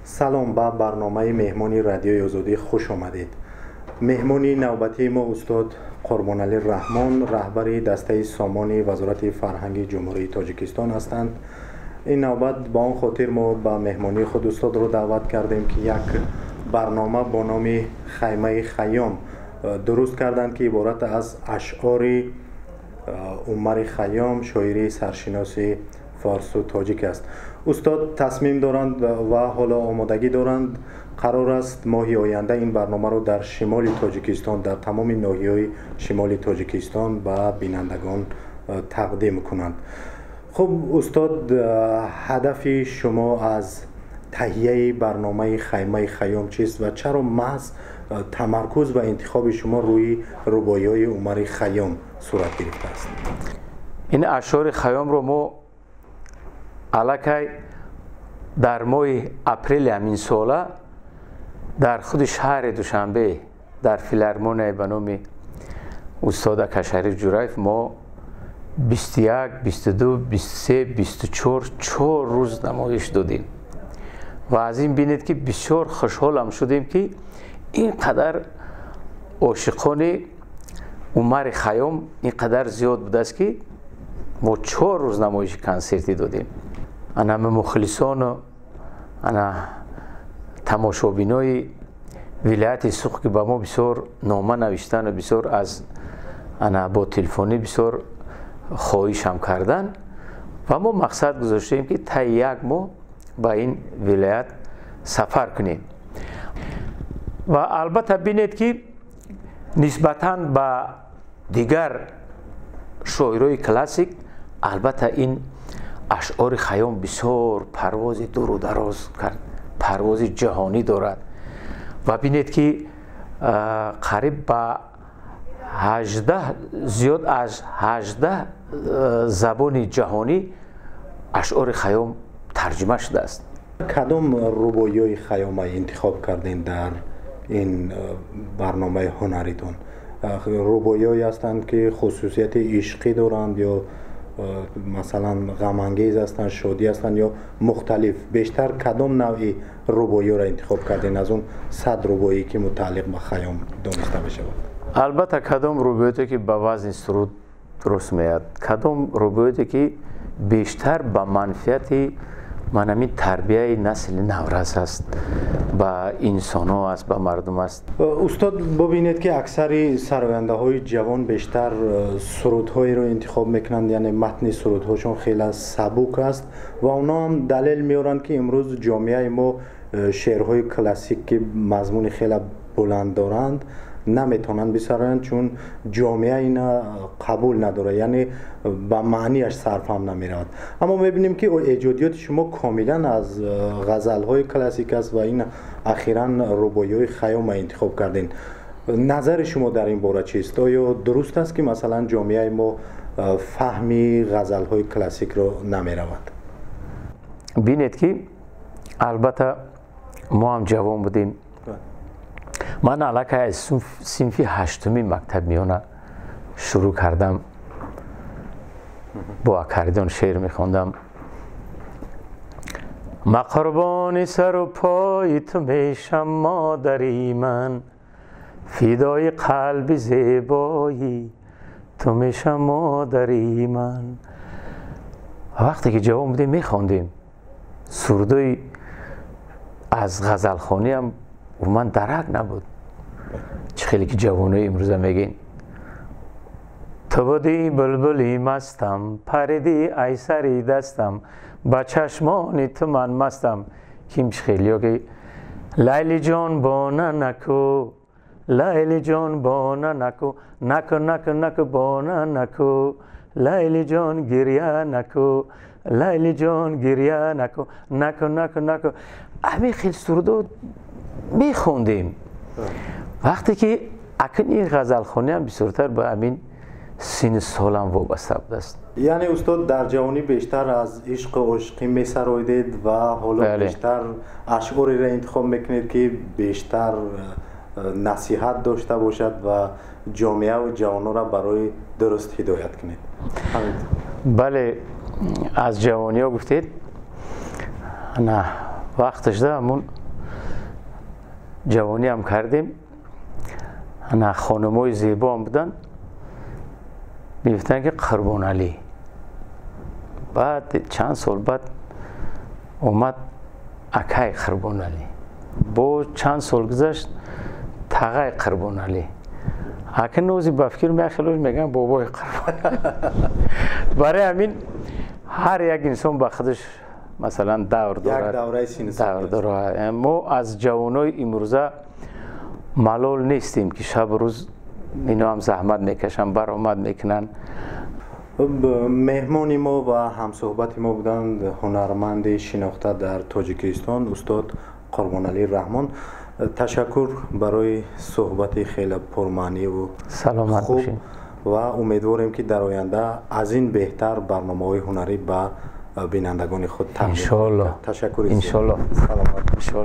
سلام با برنامه مهمانی رادیوی آزادی خوش آمدید. مهمانی نوبتی ما استاد قربانعلی رحمان رهبر دسته سامانی وزارت فرهنگ جمهوری تاجیکستان هستند. این نوبت با آن خاطر ما با مهمانی خود استاد رو دعوت کردیم که یک برنامه با نام خیمه خیام درست کردند که عبارت از اشعار عمر خیام شاعری سرشناس فارس و تاجیک است. استاد تصمیم دارند و حالا آمادگی دارند قرار است ماه آینده این برنامه رو در شمال تاجیکستان در تمام ناحیه‌های شمال تاجیکستان به بینندگان تقدیم کنند. خب استاد، هدف شما از تهیه برنامه خیمه خیام چیست و چرا محض تمرکز و انتخاب شما روی رباعی‌های عمر خیام صورت گرفته است؟ این اشعار خیام رو ما الکی در ماه اپریل همین ساله در خود شهر دوشنبه در فیلارمونی به نام استاد کشری جوریف ما 21 22 23 24 4 روز نمایش دادیم و از این بینید که بسیار خوشحالم شدیم که اینقدر عاشقان عمر خیام اینقدر زیاد بوده است که ما 4 روز نمایش کنسرتی دادیم. انا مخلصان و انا تماشابینای ولایت سوخ که با ما بسیار نامه نوشتن و بسیار از انا با تلفنی بسیار خواهش هم کردن و ما مقصد گذاشتیم که تا یک ماه با این ولایت سفر کنیم و البته بینید که نسبتاً با دیگر شاعرای کلاسیک البته این اشعار خیام بسیار پرواز دور و دراز کرد، پرواز جهانی دارد و بینید که قریب به 18 زیاد از 18 زبان جهانی اشعار خیام ترجمه شده است. کدام رباعی‌های خیام انتخاب کردین در این برنامه هنریتون؟ رباعی‌هایی هستند که خصوصیت عشقی دارند یا مثلا غم انگیز هستند، شادی هستند یا مختلف؟ بیشتر کدام نوعی رباعی را انتخاب کردین از اون 100 رباعی که متعلق به خیام دانسته بشه؟ البته کدام رباعیاتی که به وزن سرود درست میاد، کدام رباعیاتی که بیشتر به منفعت منمی تربیه نسل نورس است، با انسان ها است، با مردم است. استاد ببینید که اکثر سراینده های جوان بیشتر سرودهایی رو انتخاب میکنند، یعنی متن سرودهاشون خیلی سبک است و اونا هم دلیل میارند که امروز جامعه ما شعرهای کلاسیک که مضمون خیلی بلند دارند نمیتونن بسرایند چون جامعه اینا قبول نداره، یعنی به معنیش صرف هم نمیرود. اما میبینیم که ایجادیات شما کاملا از غزلهای کلاسیک است و این اخیراً رباعی‌های خیام انتخاب کردین. نظر شما در این باره چیست؟ آیا درست است که مثلا جامعه ما فهمی غزلهای کلاسیک رو نمیرود؟ بینید که البته ما هم جوان بودیم. من علاقه از صنف 8 مکتب میانه شروع کردم با اکاردیون شعر میخوندم. ما قربان سر و پای تو میشم مادری من، فدای قلب زیبایی تو میشم مادری من. وقتی که جوان بودیم میخوندیم سرودای از غزلخوانی هم و من درک نبود. چه خیلی که جوانای امروز میگین تو بودی بلبلی مستم، پریدی ای سری دستم، با چشمانی تو من مستم. کیمش خیلی ها که لیلی جان بانه نکو، لیلی جان بانه نکو، نکو نکو نکو بانه نکو، لیلی جان گریه نکو، لیلی جان گریه نکو، نکو نکو نکو. همین خیلی سرودو میخوندیم. وقتی که اکنون این غزلخوانی هم بسیارتر به همین سن سالم وابسته بود است. یعنی استاد در جوانی بیشتر از عشق و عشقی میسرایدید و حالا بیشتر اشعاری را انتخاب میکنید که بیشتر نصیحت داشته باشد و جامعه و جوانان را برای درست هدایت کنید. بله، از جوانی ها گفتید. نه، وقتش ده همون جوانی هم کردیم، انا خانمای زیبا هم بودن، میفتن که قربان علی. بعد چند سال بعد اومد اکای قربان علی، با چند سال گذشت تقای قربان علی. اکه نوزی بفکر میخیلوش میگن بابای قربان. برای همین هر یک انسان با خودش مثلا دور دارد، یک دوره سینوسی داره. ما از جوانای امروزه ملال نیستیم که شب روز اینا هم زحمت میکشن، برآمد میکنن. مهمانی ما و همصحبت ما بودند هنرمند شناخته در تاجیکستان استاد قربانعلی رحمان. تشکر برای صحبت خیلی پرمعنی و سلامت خوب باشین و امیدواریم که در آینده از این بهتر برنامه‌های هنری به بینندگان خود تقدیم انشالله. کنید. تشکر. انشالله. سلامت.